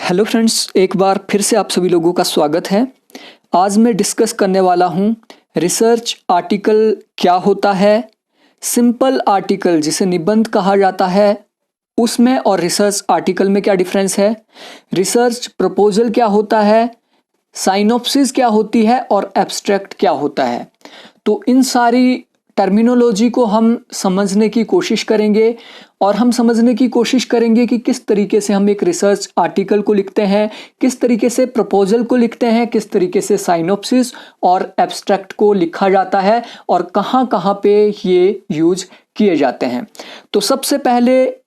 Hello friends, एक बार फिर से आप सभी लोगों का स्वागत है। आज मैं डिस्कस करने वाला हूँ रिसर्च आर्टिकल क्या होता है, सिंपल आर्टिकल जिसे निबंध कहा जाता है उसमें और रिसर्च आर्टिकल में क्या डिफरेंस है, रिसर्च प्रपोजल क्या होता है, साइनॉप्सिस क्या होती है और एब्स्ट्रैक्ट क्या होता है। तो इन सारी टर्मिनोलॉजी को हम समझने की कोशिश करेंगे और हम समझने की कोशिश करेंगे कि किस तरीके से हम एक रिसर्च आर्टिकल को लिखते हैं, किस तरीके से प्रपोजल को लिखते हैं, किस तरीके से साइनॉप्सिस और एब्स्ट्रैक्ट को लिखा जाता है और कहाँ कहाँ पे ये यूज किए जाते हैं। तो सबसे पहले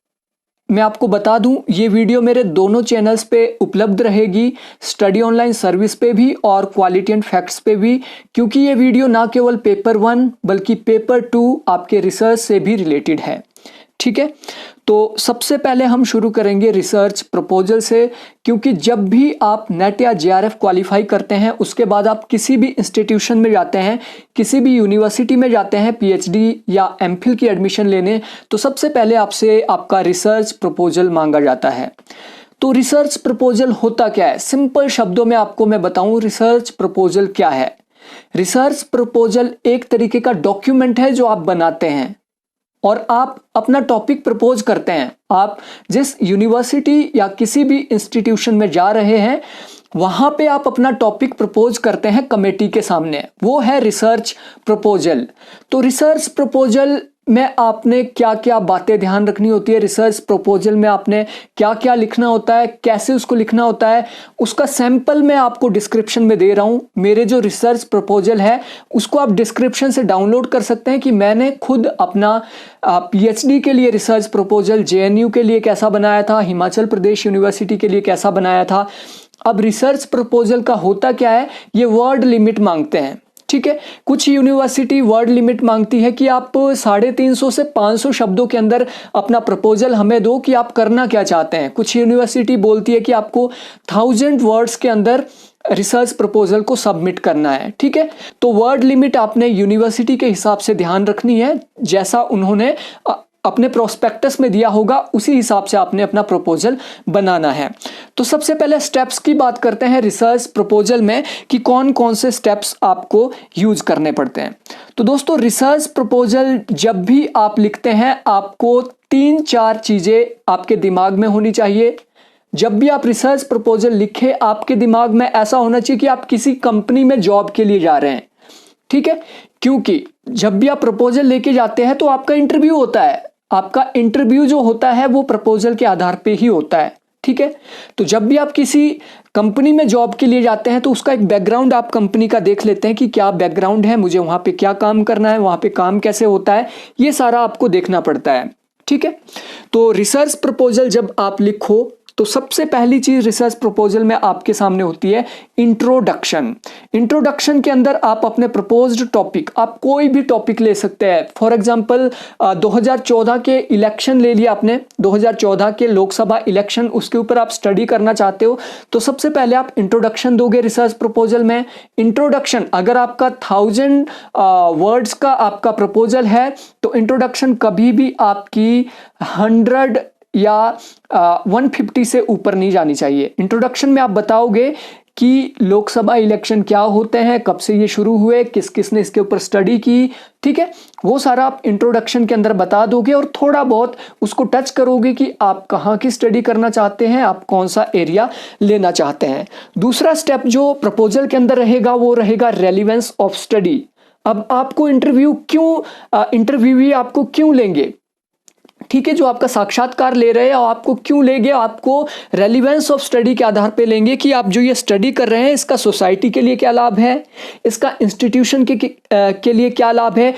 मैं आपको बता दूं, ये वीडियो मेरे दोनों चैनल्स पे उपलब्ध रहेगी, स्टडी ऑनलाइन सर्विस पे भी और क्वालिटी एंड फैक्ट्स पे भी, क्योंकि ये वीडियो ना केवल पेपर 1 बल्कि पेपर 2 आपके रिसर्च से भी रिलेटेड है। ठीक है, तो सबसे पहले हम शुरू करेंगे रिसर्च प्रपोजल से, क्योंकि जब भी आप नेट या जेआरएफ क्वालिफाई करते हैं उसके बाद आप किसी भी इंस्टीट्यूशन में जाते हैं, किसी भी यूनिवर्सिटी में जाते हैं पीएचडी या एमफिल की एडमिशन लेने, तो सबसे पहले आपसे आपका रिसर्च प्रपोजल मांगा जाता है। तो रिसर्च प्रपोजल होता क्या है, सिंपल शब्दों में आपको मैं बताऊं रिसर्च प्रपोजल क्या है। रिसर्च प्रपोजल एक तरीके का डॉक्यूमेंट है जो आप बनाते हैं और आप अपना टॉपिक प्रपोज करते हैं। आप जिस यूनिवर्सिटी या किसी भी इंस्टीट्यूशन में जा रहे हैं वहां पे आप अपना टॉपिक प्रपोज करते हैं कमेटी के सामने, वो है रिसर्च प्रपोजल। तो रिसर्च प्रपोजल में आपने क्या क्या बातें ध्यान रखनी होती है, रिसर्च प्रपोजल में आपने क्या क्या लिखना होता है, कैसे उसको लिखना होता है, उसका सैंपल मैं आपको डिस्क्रिप्शन में दे रहा हूं। मेरे जो रिसर्च प्रपोजल है उसको आप डिस्क्रिप्शन से डाउनलोड कर सकते हैं कि मैंने खुद अपना पीएचडी के लिए रिसर्च प्रपोजल जेएनयू के लिए कैसा बनाया था, हिमाचल प्रदेश यूनिवर्सिटी के लिए कैसा बनाया था। अब रिसर्च प्रपोजल का होता क्या है, ये वर्ड लिमिट मांगते हैं। ठीक है, कुछ यूनिवर्सिटी वर्ड लिमिट मांगती है कि आप 350 से 500 शब्दों के अंदर अपना प्रपोजल हमें दो कि आप करना क्या चाहते हैं। कुछ यूनिवर्सिटी बोलती है कि आपको 1000 वर्ड्स के अंदर रिसर्च प्रपोजल को सबमिट करना है। ठीक है, तो वर्ड लिमिट आपने यूनिवर्सिटी के हिसाब से ध्यान रखनी है, जैसा उन्होंने अपने प्रोस्पेक्टस में दिया होगा उसी हिसाब से आपने अपना प्रपोजल बनाना है। तो सबसे पहले स्टेप्स की बात करते हैं रिसर्च प्रपोजल में कि कौन कौन से स्टेप्स आपको यूज करने पड़ते हैं। तो दोस्तों, रिसर्च प्रपोजल जब भी आप लिखते हैं आपको 3-4 चीजें आपके दिमाग में होनी चाहिए। जब भी आप रिसर्च प्रपोजल लिखे आपके दिमाग में ऐसा होना चाहिए कि आप किसी कंपनी में जॉब के लिए जा रहे हैं। ठीक है, क्योंकि जब भी आप प्रपोजल लेके जाते हैं तो आपका इंटरव्यू होता है, आपका इंटरव्यू जो होता है वो प्रपोजल के आधार पे ही होता है। ठीक है, तो जब भी आप किसी कंपनी में जॉब के लिए जाते हैं तो उसका एक बैकग्राउंड आप कंपनी का देख लेते हैं कि क्या बैकग्राउंड है, मुझे वहां पे क्या काम करना है, वहां पे काम कैसे होता है, ये सारा आपको देखना पड़ता है। ठीक है, तो रिसर्च प्रपोजल जब आप लिखो तो सबसे पहली चीज रिसर्च प्रपोजल में आपके सामने होती है इंट्रोडक्शन। इंट्रोडक्शन के अंदर आप अपने प्रपोज्ड टॉपिक, आप कोई भी टॉपिक ले सकते हैं। फॉर एग्जांपल 2014 के इलेक्शन ले लिया आपने, 2014 के लोकसभा इलेक्शन, उसके ऊपर आप स्टडी करना चाहते हो तो सबसे पहले आप इंट्रोडक्शन दोगे रिसर्च प्रपोजल में। इंट्रोडक्शन अगर आपका 1000 वर्ड्स का आपका प्रपोजल है तो इंट्रोडक्शन कभी भी आपकी 100 या 150 से ऊपर नहीं जानी चाहिए। इंट्रोडक्शन में आप बताओगे कि लोकसभा इलेक्शन क्या होते हैं, कब से ये शुरू हुए, किस किस ने इसके ऊपर स्टडी की। ठीक है, वो सारा आप इंट्रोडक्शन के अंदर बता दोगे और थोड़ा बहुत उसको टच करोगे कि आप कहाँ की स्टडी करना चाहते हैं, आप कौन सा एरिया लेना चाहते हैं। दूसरा स्टेप जो प्रपोजल के अंदर रहेगा वो रहेगा रेलिवेंस ऑफ स्टडी। अब आपको इंटरव्यूअर आपको क्यों लेंगे, ठीक है, जो आपका साक्षात्कार ले रहे हैं आपको क्यों लेंगे, आपको रेलिवेंस ऑफ स्टडी के आधार पे लेंगे कि आप जो ये स्टडी कर रहे हैं इसका सोसाइटी के लिए क्या लाभ है, इसका इंस्टीट्यूशन के लिए क्या लाभ है,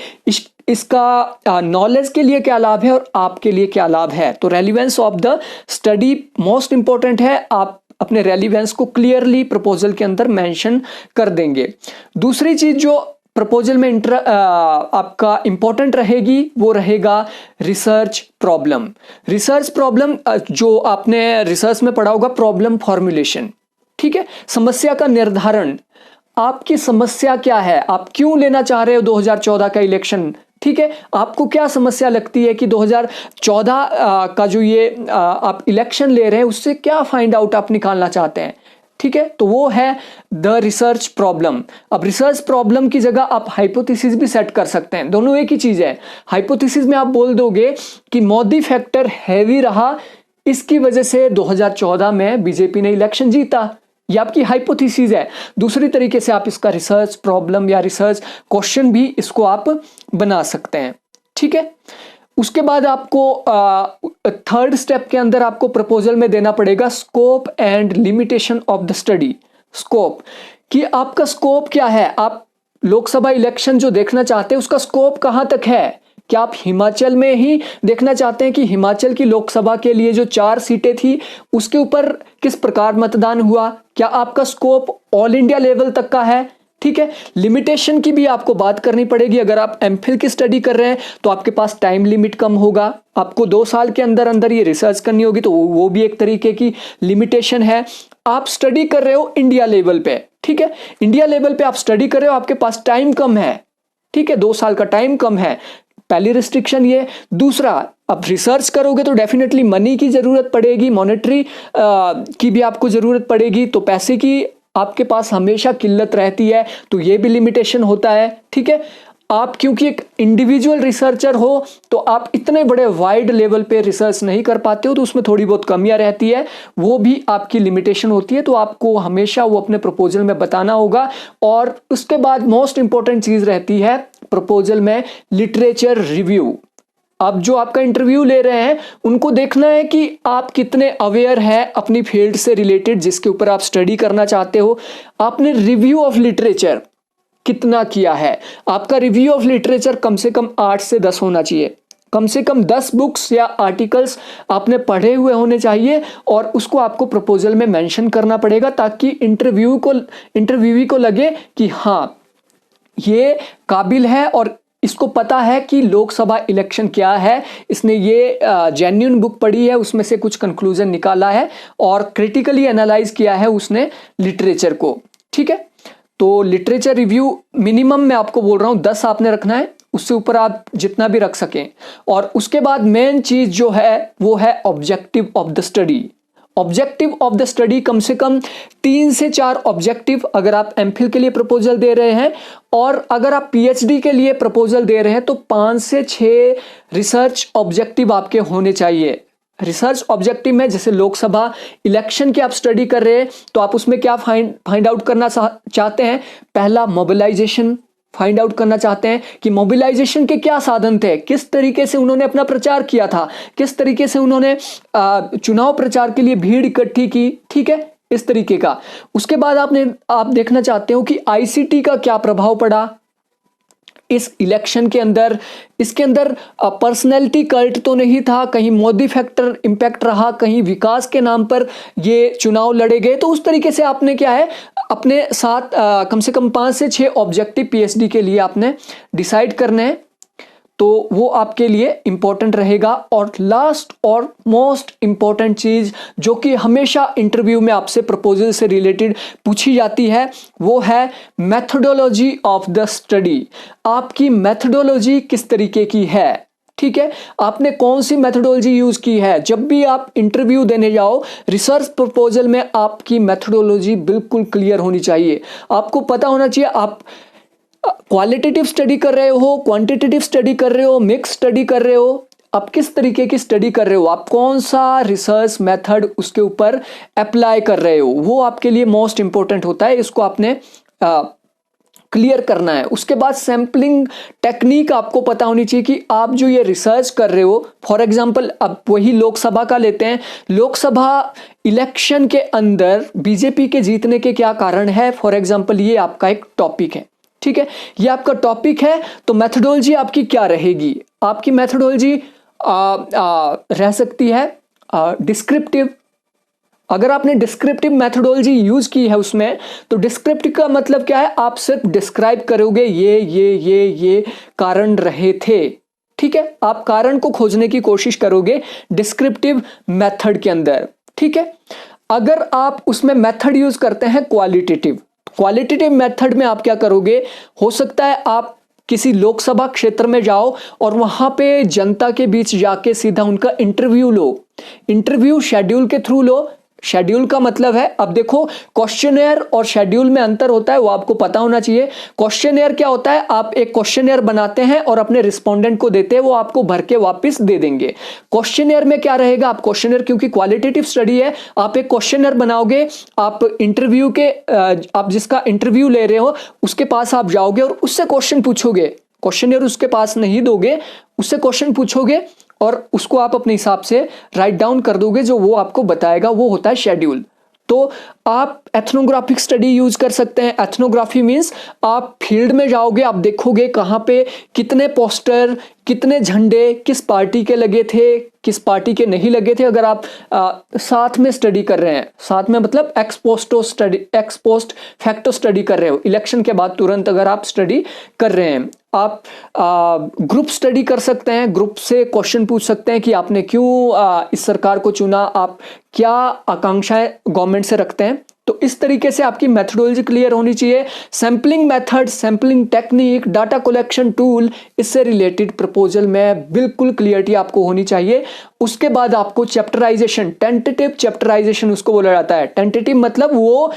इसका नॉलेज के लिए क्या लाभ है और आपके लिए क्या लाभ है। तो relevance of the study most important है, आप अपने रेलिवेंस को क्लियरली प्रपोजल के अंदर मेंशन कर देंगे। दूसरी चीज जो प्रपोजल में आपका इंपॉर्टेंट रहेगी वो रहेगा रिसर्च प्रॉब्लम। रिसर्च प्रॉब्लम जो आपने रिसर्च में पढ़ा होगा, प्रॉब्लम फॉर्मुलेशन। ठीक है, समस्या का निर्धारण, आपकी समस्या क्या है, आप क्यों लेना चाह रहे हो 2014 का इलेक्शन। ठीक है, आपको क्या समस्या लगती है कि 2014 का जो ये आप इलेक्शन ले रहे हैं उससे क्या फाइंड आउट आप निकालना चाहते हैं, ठीक है, तो वो है द रिसर्च प्रॉब्लम। अब रिसर्च प्रॉब्लम की जगह आप हाइपोथेसिस भी सेट कर सकते हैं, दोनों एक ही चीज है। हाइपोथेसिस में आप बोल दोगे कि मोदी फैक्टर हैवी रहा, इसकी वजह से 2014 में बीजेपी ने इलेक्शन जीता, ये आपकी हाइपोथेसिस है। दूसरी तरीके से आप इसका रिसर्च प्रॉब्लम या रिसर्च क्वेश्चन भी इसको आप बना सकते हैं, ठीक है। उसके बाद आपको थर्ड स्टेप के अंदर आपको प्रपोजल में देना पड़ेगा scope and limitation of the study. Scope कि आपका स्कोप क्या है, आप लोकसभा इलेक्शन जो देखना चाहते हैं उसका स्कोप कहां तक है। क्या आप हिमाचल में ही देखना चाहते हैं कि हिमाचल की लोकसभा के लिए जो 4 सीटें थी उसके ऊपर किस प्रकार मतदान हुआ, क्या आपका स्कोप ऑल इंडिया लेवल तक का है, ठीक है। लिमिटेशन की भी आपको बात करनी पड़ेगी। अगर आप एमफिल की स्टडी कर रहे हैं तो आपके पास टाइम लिमिट कम होगा, आपको 2 साल के अंदर अंदर ये रिसर्च करनी होगी, तो वो भी एक तरीके की लिमिटेशन है। आप स्टडी कर रहे हो इंडिया लेवल पे, ठीक है, इंडिया लेवल पे आप स्टडी कर रहे हो, आपके पास टाइम कम है, ठीक है, 2 साल का टाइम कम है, पहली रिस्ट्रिक्शन ये। दूसरा, अब रिसर्च करोगे तो डेफिनेटली मनी की जरूरत पड़ेगी, मॉनेटरी की भी आपको जरूरत पड़ेगी, तो पैसे की आपके पास हमेशा किल्लत रहती है, तो ये भी लिमिटेशन होता है, ठीक है। आप क्योंकि एक इंडिविजुअल रिसर्चर हो तो आप इतने बड़े वाइड लेवल पे रिसर्च नहीं कर पाते हो, तो उसमें थोड़ी बहुत कमियां रहती है, वो भी आपकी लिमिटेशन होती है, तो आपको हमेशा वो अपने प्रपोजल में बताना होगा। और उसके बाद मोस्ट इंपॉर्टेंट चीज रहती है प्रपोजल में लिटरेचर रिव्यू। अब जो आपका इंटरव्यू ले रहे हैं उनको देखना है कि आप कितने अवेयर हैं अपनी फील्ड से रिलेटेड जिसके ऊपर आप स्टडी करना चाहते हो। आपने रिव्यू ऑफ लिटरेचर कितना किया है, आपका रिव्यू ऑफ लिटरेचर कम से कम 8 से 10 होना चाहिए, कम से कम 10 बुक्स या आर्टिकल्स आपने पढ़े हुए होने चाहिए, और उसको आपको प्रपोजल में मेंशन करना पड़ेगा ताकि इंटरव्यूई को लगे कि हाँ ये काबिल है और इसको पता है कि लोकसभा इलेक्शन क्या है, इसने ये जेन्युइन बुक पढ़ी है, उसमें से कुछ कंक्लूजन निकाला है और क्रिटिकली एनालाइज किया है उसने लिटरेचर को, ठीक है। तो लिटरेचर रिव्यू मिनिमम मैं आपको बोल रहा हूं 10 आपने रखना है, उससे ऊपर आप जितना भी रख सकें। और उसके बाद मेन चीज जो है वो है objective of the study. Objective of the study कम से कम 3 से 4 ऑब्जेक्टिव अगर आप एमफिल के लिए प्रपोजल दे रहे हैं, और अगर आप पीएचडी के लिए प्रपोजल दे रहे हैं तो 5 से 6 रिसर्च ऑब्जेक्टिव आपके होने चाहिए। रिसर्च ऑब्जेक्टिव में जैसे लोकसभा इलेक्शन की आप स्टडी कर रहे हैं तो आप उसमें क्या फाइंड आउट करना चाहते हैं। पहला, मोबिलाइजेशन फाइंड आउट करना चाहते हैं कि मोबिलाइजेशन के क्या साधन थे, किस तरीके से उन्होंने अपना प्रचार किया था, किस तरीके से उन्होंने चुनाव प्रचार के लिए भीड़ इकट्ठी की, ठीक है, इस तरीके का। उसके बाद आप देखना चाहते हो कि आईसीटी का क्या प्रभाव पड़ा इस इलेक्शन के अंदर। इसके अंदर पर्सनैलिटी कल्ट तो नहीं था, कहीं मोदी फैक्टर इंपैक्ट रहा, कहीं विकास के नाम पर ये चुनाव लड़े गए, तो उस तरीके से आपने क्या है अपने साथ कम से कम 5 से 6 ऑब्जेक्टिव पीएचडी के लिए आपने डिसाइड करने हैं, तो वो आपके लिए इंपॉर्टेंट रहेगा। और लास्ट और मोस्ट इंपॉर्टेंट चीज जो कि हमेशा इंटरव्यू में आपसे प्रपोजल से रिलेटेड पूछी जाती है वो है मेथोडोलॉजी ऑफ द स्टडी। आपकी मेथोडोलॉजी किस तरीके की है, ठीक है, आपने कौन सी मेथोडोलॉजी यूज की है। जब भी आप इंटरव्यू देने जाओ रिसर्च प्रपोजल में आपकी मेथोडोलॉजी बिल्कुल क्लियर होनी चाहिए। आपको पता होना चाहिए आप क्वालिटेटिव स्टडी कर रहे हो, क्वांटिटेटिव स्टडी कर रहे हो, मिक्स स्टडी कर रहे हो, आप किस तरीके की स्टडी कर रहे हो, आप कौन सा रिसर्च मेथड उसके ऊपर अप्लाई कर रहे हो, वो आपके लिए मोस्ट इंपॉर्टेंट होता है। इसको आपने क्लियर करना है। उसके बाद सैम्पलिंग टेक्निक आपको पता होनी चाहिए कि आप जो ये रिसर्च कर रहे हो, फॉर एग्जांपल अब वही लोकसभा का लेते हैं, लोकसभा इलेक्शन के अंदर बीजेपी के जीतने के क्या कारण है, फॉर एग्जांपल ये आपका एक टॉपिक है, ठीक है, ये आपका टॉपिक है, तो मेथोडोलॉजी आपकी क्या रहेगी। आपकी मेथोडोलॉजी रह सकती है डिस्क्रिप्टिव। अगर आपने डिस्क्रिप्टिव मेथोडोलॉजी यूज की है उसमें, तो डिस्क्रिप्टिव का मतलब क्या है, आप सिर्फ डिस्क्राइब करोगे ये कारण रहे थे, ठीक है, आप कारण को खोजने की कोशिश करोगे डिस्क्रिप्टिव मेथड के अंदर, ठीक है। अगर आप उसमें मेथड यूज करते हैं क्वालिटेटिव मेथड में आप क्या करोगे, हो सकता है आप किसी लोकसभा क्षेत्र में जाओ और वहां पे जनता के बीच जाके सीधा उनका इंटरव्यू लो। इंटरव्यू शेड्यूल के थ्रू लो। शेड्यूल का मतलब है, अब देखो क्वेश्चनेयर और शेड्यूल में अंतर होता है, वो आपको पता होना चाहिए। क्वेश्चनेयर क्या होता है, आप एक क्वेश्चनेयर बनाते हैं और अपने रिस्पोंडेंट को देते हैं, वो आपको भर के वापस दे देंगे। क्वेश्चनेयर में क्या रहेगा, आप क्वेश्चनेयर, क्योंकि क्वालिटेटिव स्टडी है, आप एक क्वेश्चनेयर बनाओगे, आप इंटरव्यू के आप जिसका इंटरव्यू ले रहे हो उसके पास आप जाओगे और उससे क्वेश्चन पूछोगे। क्वेश्चनेयर उसके पास नहीं दोगे, उससे क्वेश्चन पूछोगे और उसको आप अपने हिसाब से राइट डाउन कर दोगे, जो वो आपको बताएगा, वो होता है शेड्यूल। तो आप एथनोग्राफिक स्टडी यूज कर सकते हैं। एथनोग्राफी मींस आप फील्ड में जाओगे, आप देखोगे कहाँ पे कितने पोस्टर, कितने झंडे किस पार्टी के लगे थे, किस पार्टी के नहीं लगे थे। अगर आप साथ में स्टडी कर रहे हैं, साथ में मतलब एक्स पोस्ट फैक्टो स्टडी कर रहे हो, इलेक्शन के बाद तुरंत अगर आप स्टडी कर रहे हैं, आप ग्रुप स्टडी कर सकते हैं। ग्रुप से क्वेश्चन पूछ सकते हैं कि आपने क्यों इस सरकार को चुना, आप क्या आकांक्षाएं गवर्नमेंट से रखते हैं। तो इस तरीके से आपकी मेथोडोलॉजी क्लियर होनी चाहिए। Sampling method, sampling technique, data collection tool, इससे रिलेटेड प्रपोजल में बिल्कुल क्लियरिटी आपको होनी चाहिए। उसके बाद आपको चैप्टराइजेशन, टेंटेटिव चैप्टराइजेशन उसको बोला जाता है। टेंटेटिव मतलब वो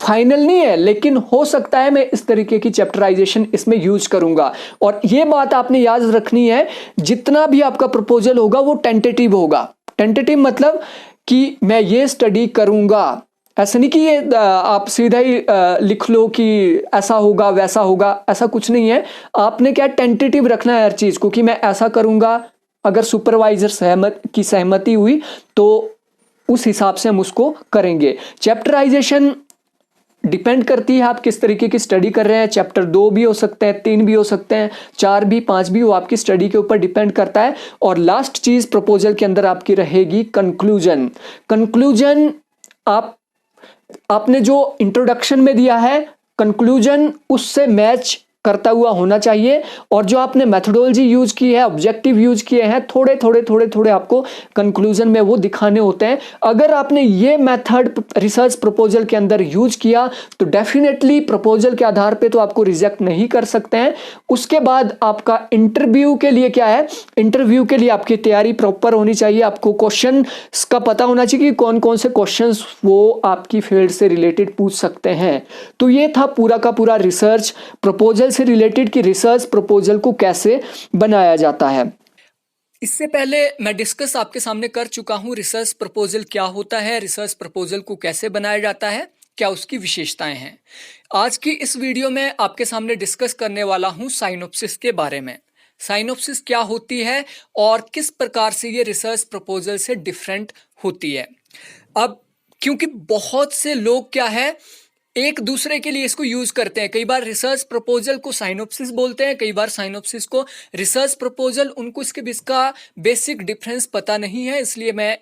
फाइनल नहीं है, लेकिन हो सकता है मैं इस तरीके की चैप्टराइजेशन इसमें यूज करूंगा। और ये बात आपने याद रखनी है, जितना भी आपका प्रपोजल होगा वो टेंटेटिव होगा। टेंटेटिव मतलब कि मैं ये स्टडी करूंगा, ऐसा नहीं कि ये आप सीधा ही लिख लो कि ऐसा होगा वैसा होगा, ऐसा कुछ नहीं है। आपने क्या टेंटेटिव रखना है हर चीज को, कि मैं ऐसा करूंगा, अगर सुपरवाइजर सहमति हुई तो उस हिसाब से हम उसको करेंगे। चैप्टराइजेशन डिपेंड करती है आप किस तरीके की स्टडी कर रहे हैं। चैप्टर 2 भी हो सकते हैं, 3 भी हो सकते हैं, 4 भी, 5 भी, वो आपकी स्टडी के ऊपर डिपेंड करता है। और लास्ट चीज प्रपोजल के अंदर आपकी रहेगी कंक्लूजन। कंक्लूजन आपने जो इंट्रोडक्शन में दिया है, कंक्लूजन उससे मैच करता हुआ होना चाहिए। और जो आपने मेथोडोलॉजी यूज की है, ऑब्जेक्टिव यूज किए हैं, थोड़े थोड़े आपको कंक्लूजन में वो दिखाने होते हैं। अगर आपने ये मेथड रिसर्च प्रपोजल के अंदर यूज किया तो डेफिनेटली प्रपोजल के आधार पे तो आपको रिजेक्ट नहीं कर सकते हैं। उसके बाद आपका इंटरव्यू के लिए क्या है, इंटरव्यू के लिए आपकी तैयारी प्रॉपर होनी चाहिए। आपको क्वेश्चन का पता होना चाहिए कि कौन कौन से क्वेश्चन वो आपकी फील्ड से रिलेटेड पूछ सकते हैं। तो ये था पूरा का पूरा रिसर्च प्रपोजल से रिलेटेड कि रिसर्च प्रपोजल को कैसे बनाया जाता है। इससे पहले मैं डिस्कस आपके सामने कर चुका हूं रिसर्च प्रपोजल क्या होता है, रिसर्च प्रपोजल को कैसे बनाया जाता है, क्या उसकी विशेषताएं हैं। आज की इस वीडियो में आपके सामने डिस्कस करने वाला हूं साइनोप्सिस के बारे में। साइनोप्सिस क्या होती है और किस प्रकार से ये रिसर्च प्रपोजल से डिफरेंट होती है। अब क्योंकि बहुत से लोग क्या है, एक दूसरे के लिए इसको यूज करते हैं। कई बार रिसर्च प्रपोजल को साइनोप्सिस बोलते हैं, कई बार साइनोप्सिस को रिसर्च प्रपोजल। उनको इसके बीच का बेसिक डिफरेंस पता नहीं है, इसलिए मैं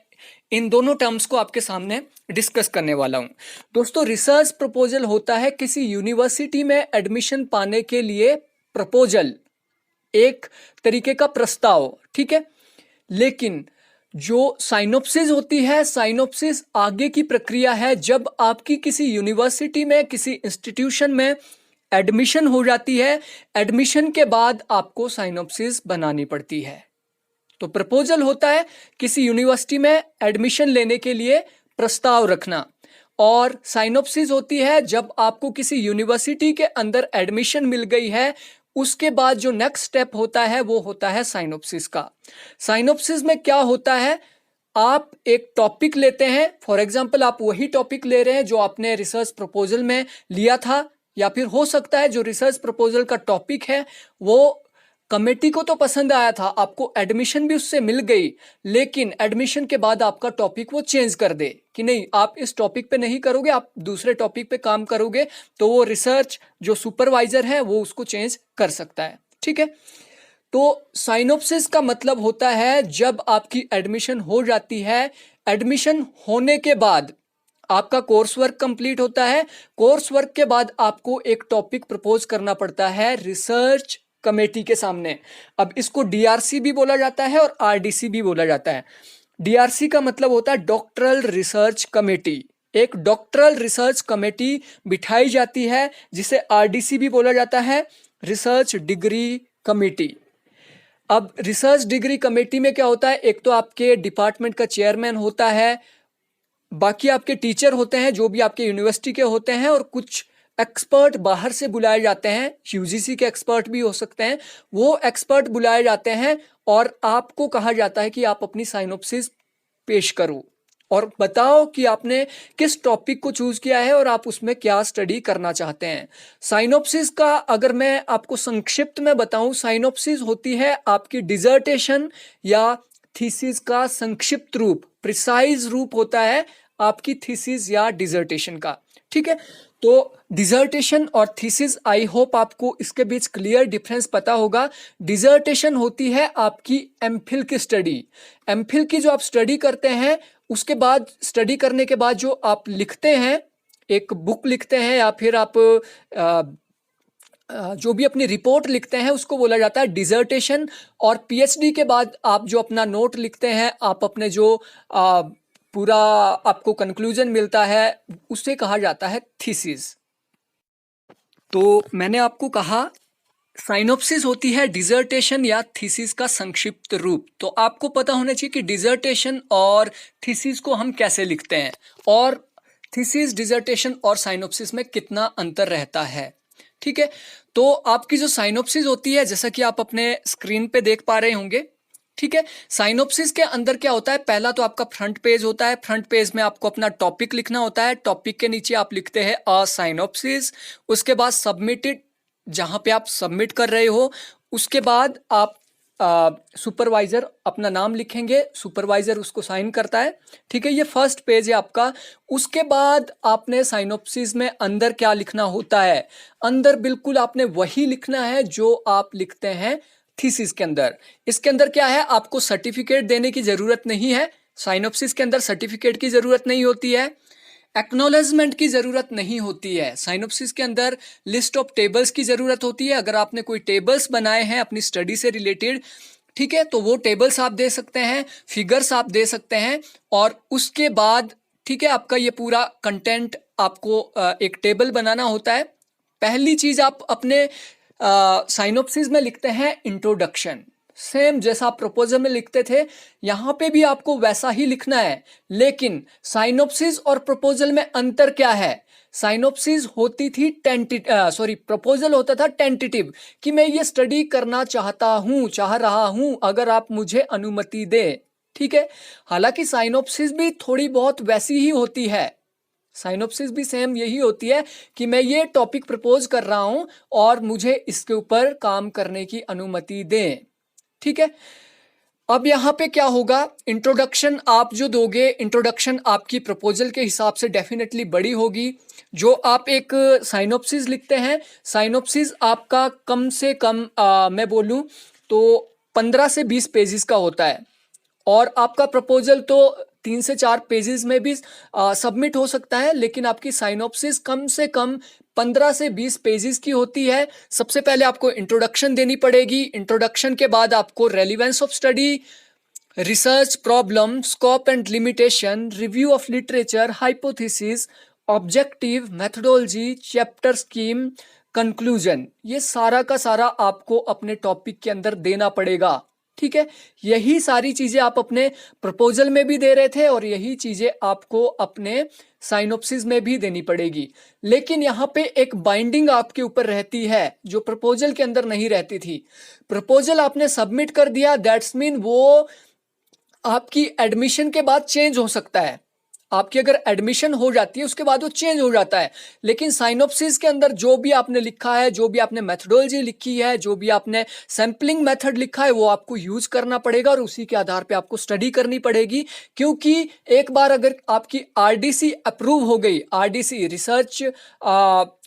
इन दोनों टर्म्स को आपके सामने डिस्कस करने वाला हूं। दोस्तों, रिसर्च प्रपोजल होता है किसी यूनिवर्सिटी में एडमिशन पाने के लिए प्रपोजल, एक तरीके का प्रस्ताव, ठीक है। लेकिन जो साइनोप्सिस होती है, साइनोप्सिस आगे की प्रक्रिया है। जब आपकी किसी यूनिवर्सिटी में, किसी इंस्टीट्यूशन में एडमिशन हो जाती है, एडमिशन के बाद आपको साइनोप्सिस बनानी पड़ती है। तो प्रपोजल होता है किसी यूनिवर्सिटी में एडमिशन लेने के लिए प्रस्ताव रखना, और साइनोप्सिस होती है जब आपको किसी यूनिवर्सिटी के अंदर एडमिशन मिल गई है, उसके बाद जो नेक्स्ट स्टेप होता है वो होता है साइनोप्सिस का। साइनोप्सिस में क्या होता है, आप एक टॉपिक लेते हैं, फॉर एग्जांपल आप वही टॉपिक ले रहे हैं जो आपने रिसर्च प्रपोजल में लिया था, या फिर हो सकता है जो रिसर्च प्रपोजल का टॉपिक है वो कमेटी को तो पसंद आया था, आपको एडमिशन भी उससे मिल गई, लेकिन एडमिशन के बाद आपका टॉपिक वो चेंज कर दे कि नहीं आप इस टॉपिक पे नहीं करोगे, आप दूसरे टॉपिक पे काम करोगे, तो वो रिसर्च जो सुपरवाइजर है वो उसको चेंज कर सकता है, ठीक है। तो साइनोप्सिस का मतलब होता है जब आपकी एडमिशन हो जाती है, एडमिशन होने के बाद आपका कोर्स वर्क कंप्लीट होता है, कोर्स वर्क के बाद आपको एक टॉपिक प्रपोज करना पड़ता है रिसर्च कमेटी के सामने। अब इसको डीआरसी भी बोला जाता है और आरडीसी भी बोला जाता है। डीआरसी का मतलब होता है डॉक्टरल रिसर्च कमेटी। एक डॉक्टरल रिसर्च कमेटी बिठाई जाती है जिसे आरडीसी भी बोला जाता है, रिसर्च डिग्री कमेटी। अब रिसर्च डिग्री कमेटी में क्या होता है, एक तो आपके डिपार्टमेंट का चेयरमैन होता है, बाकी आपके टीचर होते हैं जो भी आपके यूनिवर्सिटी के होते हैं, और कुछ एक्सपर्ट बाहर से बुलाए जाते हैं, यूजीसी के एक्सपर्ट भी हो सकते हैं, वो एक्सपर्ट बुलाए जाते हैं और आपको कहा जाता है कि आप अपनी साइनोप्सिस पेश करो और बताओ कि आपने किस टॉपिक को चूज किया है और आप उसमें क्या स्टडी करना चाहते हैं। साइनोप्सिस का अगर मैं आपको संक्षिप्त में बताऊं, साइनोप्सिस होती है आपकी डिसर्टेशन या थीसिस का संक्षिप्त रूप, प्रिसाइज रूप होता है आपकी थीसिस या डिसर्टेशन का। ठीक है, तो डिसर्टेशन और थीसिस, आई होप आपको इसके बीच क्लियर डिफरेंस पता होगा। डिसर्टेशन होती है आपकी एमफिल की स्टडी, एमफिल की जो आप स्टडी करते हैं, उसके बाद स्टडी करने के बाद जो आप लिखते हैं, एक बुक लिखते हैं या फिर आप जो भी अपनी रिपोर्ट लिखते हैं उसको बोला जाता है डिसर्टेशन। और पीएचडी के बाद आप जो अपना नोट लिखते हैं, आप अपने जो पूरा आपको कंक्लूजन मिलता है, उसे कहा जाता है थीसिस। तो मैंने आपको कहा साइनोप्सिस होती है डिसर्टेशन या थीसिस का संक्षिप्त रूप। तो आपको पता होना चाहिए कि डिसर्टेशन और थीसिस को हम कैसे लिखते हैं और थीसिस, डिसर्टेशन और साइनोप्सिस में कितना अंतर रहता है। ठीक है, तो आपकी जो साइनोप्सिस होती है, जैसा कि आप अपने स्क्रीन पे देख पा रहे होंगे, ठीक है, साइनोप्सिस के अंदर क्या होता है, पहला तो आपका फ्रंट पेज होता है। फ्रंट पेज में आपको अपना टॉपिक लिखना होता है, टॉपिक के नीचे आप लिखते हैं अ साइनोप्सिस। उसके बाद सबमिटेड, जहां पे आप सबमिट कर रहे हो, उसके बाद आप सुपरवाइजर अपना नाम लिखेंगे, सुपरवाइजर उसको साइन करता है। ठीक है, ये फर्स्ट पेज है आपका। उसके बाद आपने साइनोप्सिस में अंदर क्या लिखना होता है, अंदर बिल्कुल आपने वही लिखना है जो आप लिखते हैं थीसिस के अंदर। इसके अंदर क्या है, आपको सर्टिफिकेट देने की जरूरत नहीं है, साइनोप्सिस के अंदर सर्टिफिकेट की जरूरत नहीं होती है, एक्नॉलेजमेंट की जरूरत नहीं होती है। साइनोप्सिस के अंदर लिस्ट ऑफ टेबल्स की जरूरत होती है। अगर आपने कोई टेबल्स बनाए हैं अपनी स्टडी से रिलेटेड, ठीक है, तो वो टेबल्स आप दे सकते हैं, फिगर्स आप दे सकते हैं, और उसके बाद ठीक है, आपका ये पूरा कंटेंट, आपको एक टेबल बनाना होता है। पहली चीज आप अपने साइनोप्सिस में लिखते हैं इंट्रोडक्शन, सेम जैसा आप प्रपोजल में लिखते थे, यहां पे भी आपको वैसा ही लिखना है। लेकिन साइनोप्सिस और प्रपोजल में अंतर क्या है, साइनोप्सिस होती थी प्रपोजल होता था टेंटेटिव, कि मैं ये स्टडी करना चाह रहा हूं, अगर आप मुझे अनुमति दें। ठीक है, हालांकि साइनोप्सिस भी थोड़ी बहुत वैसी ही होती है, साइनोप्सिस भी सेम यही होती है कि मैं ये टॉपिक प्रपोज कर रहा हूं और मुझे इसके ऊपर काम करने की अनुमति दें। ठीक है, अब यहां पे क्या होगा, इंट्रोडक्शन आप जो दोगे, इंट्रोडक्शन आपकी प्रपोजल के हिसाब से डेफिनेटली बड़ी होगी। जो आप एक साइनोप्सिस लिखते हैं, साइनोप्सिस आपका कम से कम मैं बोलूं तो 15 से 20 पेजेस का होता है, और आपका प्रपोजल तो 3 से 4 पेजेस में भी सबमिट हो सकता है, लेकिन आपकी साइनोप्सिस कम से कम 15 से 20 पेजेस की होती है। सबसे पहले आपको इंट्रोडक्शन देनी पड़ेगी, इंट्रोडक्शन के बाद आपको relevance of study, research problem, scope and limitation, review of literature, hypothesis, objective, methodology, chapter scheme, conclusion, ये सारा का सारा आपको अपने टॉपिक के अंदर देना पड़ेगा। ठीक है, यही सारी चीजें आप अपने प्रपोजल में भी दे रहे थे और यही चीजें आपको अपने साइनोप्सिस में भी देनी पड़ेगी। लेकिन यहाँ पे एक बाइंडिंग आपके ऊपर रहती है जो प्रपोजल के अंदर नहीं रहती थी। प्रपोजल आपने सबमिट कर दिया, दैट्स मीन वो आपकी एडमिशन के बाद चेंज हो सकता है, आपकी अगर एडमिशन हो जाती है उसके बाद वो चेंज हो जाता है। लेकिन साइनोप्सिस के अंदर जो भी आपने लिखा है, जो भी आपने मेथोडोलॉजी लिखी है, जो भी आपने सैंपलिंग मेथड लिखा है, वो आपको यूज करना पड़ेगा और उसी के आधार पे आपको स्टडी करनी पड़ेगी। क्योंकि एक बार अगर आपकी आरडीसी अप्रूव हो गई, आरडीसी रिसर्च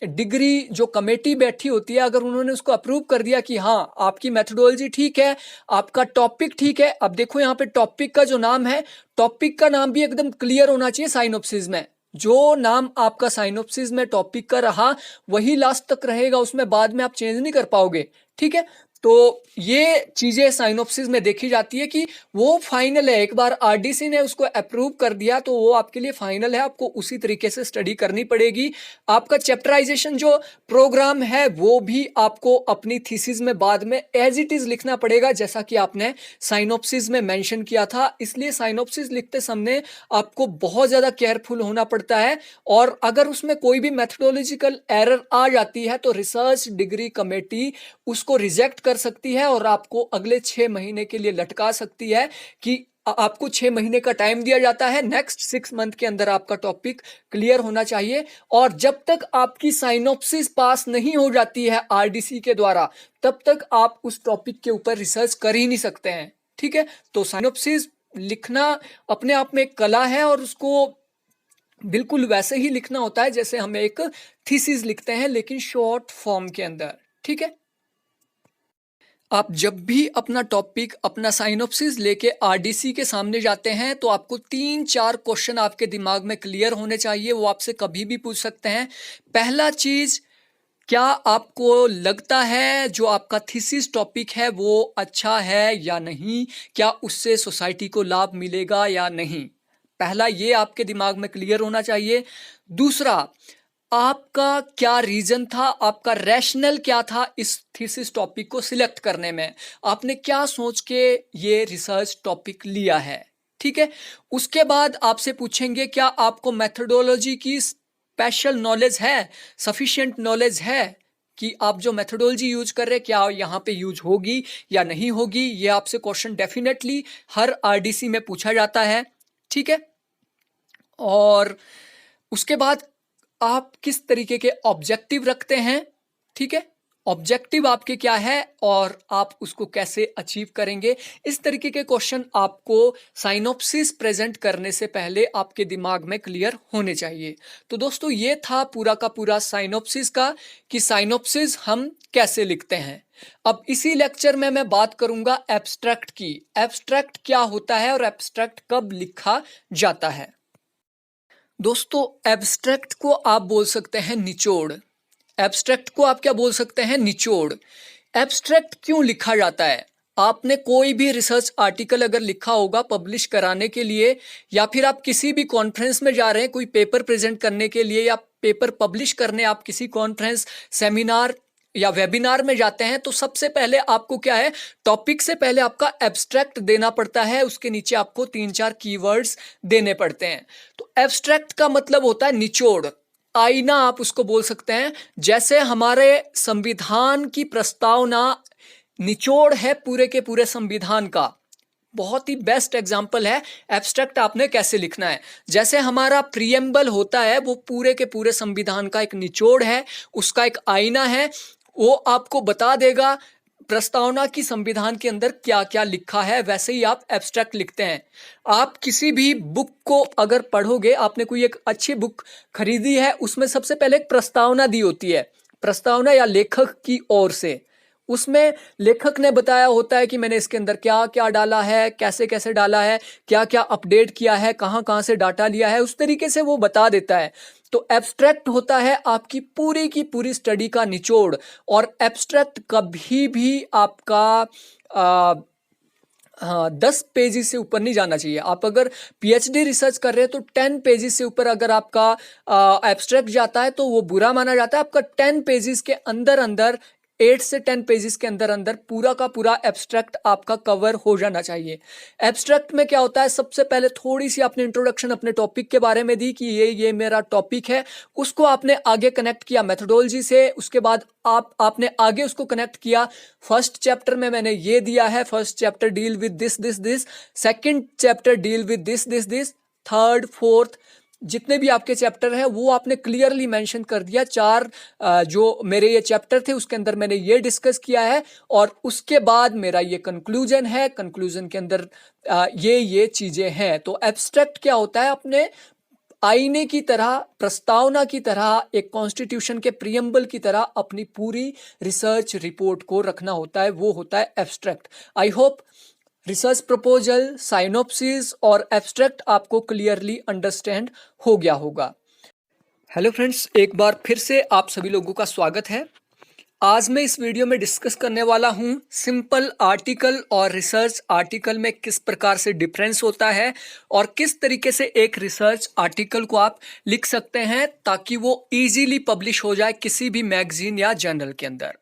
डिग्री जो कमेटी बैठी होती है, अगर उन्होंने उसको अप्रूव कर दिया कि हाँ आपकी मेथोडोलॉजी ठीक है, आपका टॉपिक ठीक है। अब देखो यहाँ पे टॉपिक का जो नाम है, टॉपिक का नाम भी एकदम क्लियर होना चाहिए साइनोप्सिस में। जो नाम आपका साइनोप्सिस में टॉपिक का रहा वही लास्ट तक रहेगा, उसमें बाद में आप चेंज नहीं कर पाओगे। ठीक है, तो ये चीजें साइनोप्सिस में देखी जाती है कि वो फाइनल है, एक बार आरडीसी ने उसको अप्रूव कर दिया तो वो आपके लिए फाइनल है, आपको उसी तरीके से स्टडी करनी पड़ेगी। आपका चैप्टराइजेशन जो प्रोग्राम है वो भी आपको अपनी थीसिस में बाद में एज इट इज लिखना पड़ेगा, जैसा कि आपने साइनोप्सिस में मेंशन किया था। इसलिए साइनोप्सिस लिखते समय आपको बहुत ज्यादा केयरफुल होना पड़ता है, और अगर उसमें कोई भी मेथोडोलॉजिकल एरर आ जाती है तो रिसर्च डिग्री कमेटी उसको रिजेक्ट कर सकती है और आपको अगले 6 महीने के लिए लटका सकती है कि आपको 6 महीने का टाइम दिया जाता है, नेक्स्ट 6 मंथ के अंदर आपका टॉपिक क्लियर होना चाहिए। और जब तक आपकी साइनोप्सिस पास नहीं हो जाती है आरडीसी के द्वारा, तब तक आप उस टॉपिक के ऊपर रिसर्च कर ही नहीं सकते हैं। ठीक है, तो साइनोप्सिस लिखना अपने आप में एक कला है, और उसको बिल्कुल वैसे ही लिखना होता है जैसे हम एक थीसिस लिखते हैं, लेकिन शॉर्ट फॉर्म के अंदर। ठीक है, आप जब भी अपना टॉपिक, अपना साइनोप्सिस लेके आरडीसी के सामने जाते हैं तो आपको 3-4 क्वेश्चन आपके दिमाग में क्लियर होने चाहिए, वो आपसे कभी भी पूछ सकते हैं। पहला चीज, क्या आपको लगता है जो आपका थीसिस टॉपिक है वो अच्छा है या नहीं, क्या उससे सोसाइटी को लाभ मिलेगा या नहीं, पहला ये आपके दिमाग में क्लियर होना चाहिए। दूसरा, आपका क्या रीजन था, आपका रैशनल क्या था इस थीसिस टॉपिक को सिलेक्ट करने में, आपने क्या सोच के ये रिसर्च टॉपिक लिया है। ठीक है, उसके बाद आपसे पूछेंगे क्या आपको मेथोडोलॉजी की स्पेशल नॉलेज है, सफिशिएंट नॉलेज है कि आप जो मेथोडोलॉजी यूज कर रहे हैं क्या यहाँ पे यूज होगी या नहीं होगी। ये आपसे क्वेश्चन डेफिनेटली हर आरडीसी में पूछा जाता है। ठीक है, और उसके बाद आप किस तरीके के ऑब्जेक्टिव रखते हैं। ठीक है, ऑब्जेक्टिव आपके क्या है और आप उसको कैसे अचीव करेंगे, इस तरीके के क्वेश्चन आपको साइनोप्सिस प्रेजेंट करने से पहले आपके दिमाग में क्लियर होने चाहिए। तो दोस्तों, ये था पूरा का पूरा साइनोप्सिस का, कि साइनोप्सिस हम कैसे लिखते हैं। अब इसी लेक्चर में मैं बात करूंगा एब्स्ट्रैक्ट की। एब्स्ट्रैक्ट क्या होता है और एब्स्ट्रैक्ट कब लिखा जाता है। दोस्तों, एब्स्ट्रैक्ट को आप बोल सकते हैं निचोड़। एब्स्ट्रैक्ट को आप क्या बोल सकते हैं, निचोड़। एब्स्ट्रैक्ट क्यों लिखा जाता है, आपने कोई भी रिसर्च आर्टिकल अगर लिखा होगा पब्लिश कराने के लिए, या फिर आप किसी भी कॉन्फ्रेंस में जा रहे हैं कोई पेपर प्रेजेंट करने के लिए, या पेपर पब्लिश करने आप किसी कॉन्फ्रेंस, सेमिनार या वेबिनार में जाते हैं, तो सबसे पहले आपको क्या है, टॉपिक से पहले आपका एब्स्ट्रैक्ट देना पड़ता है, उसके नीचे आपको 3-4 कीवर्ड्स देने पड़ते हैं। तो एब्स्ट्रैक्ट का मतलब होता है निचोड़, आईना आप उसको बोल सकते हैं। जैसे हमारे संविधान की प्रस्तावना निचोड़ है पूरे के पूरे संविधान का, बहुत ही बेस्ट एग्जाम्पल है एब्स्ट्रैक्ट आपने कैसे लिखना है। जैसे हमारा प्रीएम्बल होता है वो पूरे के पूरे संविधान का एक निचोड़ है, उसका एक आईना है, वो आपको बता देगा प्रस्तावना की संविधान के अंदर क्या क्या लिखा है। वैसे ही आप एब्स्ट्रैक्ट लिखते हैं। आप किसी भी बुक को अगर पढ़ोगे, आपने कोई एक अच्छी बुक खरीदी है, उसमें सबसे पहले एक प्रस्तावना दी होती है, प्रस्तावना या लेखक की ओर से। उसमें लेखक ने बताया होता है कि मैंने इसके अंदर क्या क्या डाला है, कैसे कैसे डाला है, क्या क्या अपडेट किया है, कहाँ कहाँ से डाटा लिया है, उस तरीके से वो बता देता है। तो एब्स्ट्रैक्ट होता है आपकी पूरी की पूरी स्टडी का निचोड़। और एब्स्ट्रैक्ट कभी भी आपका 10 पेजेस से ऊपर नहीं जाना चाहिए। आप अगर पीएचडी रिसर्च कर रहे हैं तो 10 पेजेस से ऊपर अगर आपका एब्स्ट्रैक्ट जाता है तो वो बुरा माना जाता है। आपका 10 पेजेस के अंदर अंदर, 8 से 10 पेजेस के अंदर अंदर पूरा का पूरा एब्स्ट्रैक्ट आपका कवर हो जाना चाहिए। एब्स्ट्रैक्ट में क्या होता है, सबसे पहले थोड़ी सी आपने इंट्रोडक्शन अपने टॉपिक के बारे में दी कि ये मेरा टॉपिक है, उसको आपने आगे कनेक्ट किया मेथोडोलॉजी से। उसके बाद आपने आगे उसको कनेक्ट किया, फर्स्ट चैप्टर में मैंने ये दिया है, first chapter deal with this this this, second chapter deal with this this this, third fourth जितने भी आपके चैप्टर है वो आपने क्लियरली मेंशन कर दिया। 4 जो मेरे ये चैप्टर थे उसके अंदर मैंने ये डिस्कस किया है, और उसके बाद मेरा ये कंक्लूजन है, कंक्लूजन के अंदर ये चीजें हैं। तो एब्स्ट्रैक्ट क्या होता है, अपने आईने की तरह, प्रस्तावना की तरह, एक कॉन्स्टिट्यूशन के प्रीएम्बल की तरह अपनी पूरी रिसर्च रिपोर्ट को रखना होता है, वो होता है abstract. I hope research proposal, synopsis और एब्स्ट्रैक्ट आपको क्लियरली अंडरस्टैंड हो गया होगा। हेलो फ्रेंड्स, एक बार फिर से आप सभी लोगों का स्वागत है। आज मैं इस वीडियो में डिस्कस करने वाला हूं सिंपल आर्टिकल और रिसर्च आर्टिकल में किस प्रकार से डिफरेंस होता है और किस तरीके से एक रिसर्च आर्टिकल को आप लिख सकते हैं ताकि वो इजीली पब्लिश हो जाए किसी भी मैगजीन या जर्नल के अंदर।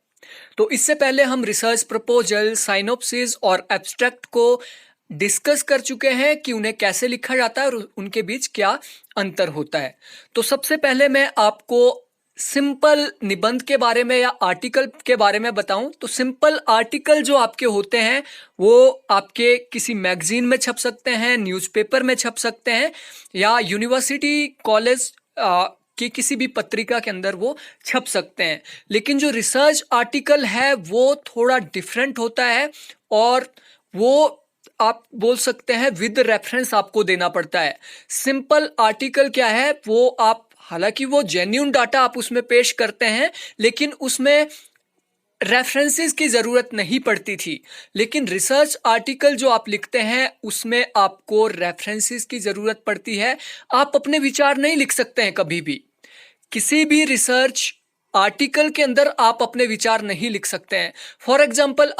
तो इससे पहले हम रिसर्च प्रपोजल, साइनोप्सिस और एब्स्ट्रैक्ट को डिस्कस कर चुके हैं कि उन्हें कैसे लिखा जाता है और उनके बीच क्या अंतर होता है। तो सबसे पहले मैं आपको सिंपल निबंध के बारे में या आर्टिकल के बारे में बताऊं तो सिंपल आर्टिकल जो आपके होते हैं वो आपके किसी मैगजीन में छप सकते हैं, न्यूज़पेपर में छप सकते हैं या यूनिवर्सिटी कॉलेज कि किसी भी पत्रिका के अंदर वो छप सकते हैं। लेकिन जो रिसर्च आर्टिकल है वो थोड़ा डिफरेंट होता है और वो आप बोल सकते हैं विद रेफरेंस आपको देना पड़ता है। सिंपल आर्टिकल क्या है, वो आप हालांकि वो जेन्युइन डाटा आप उसमें पेश करते हैं लेकिन उसमें रेफरेंसेस की जरूरत नहीं पड़ती थी। लेकिन रिसर्च आर्टिकल जो आप लिखते हैं उसमें आपको रेफरेंसेस की जरूरत पड़ती है। आप अपने विचार नहीं लिख सकते हैं कभी भी। किसी भी रिसर्च आर्टिकल के अंदर आप अपने विचार नहीं लिख सकते हैं। फॉर एग्जाम्पल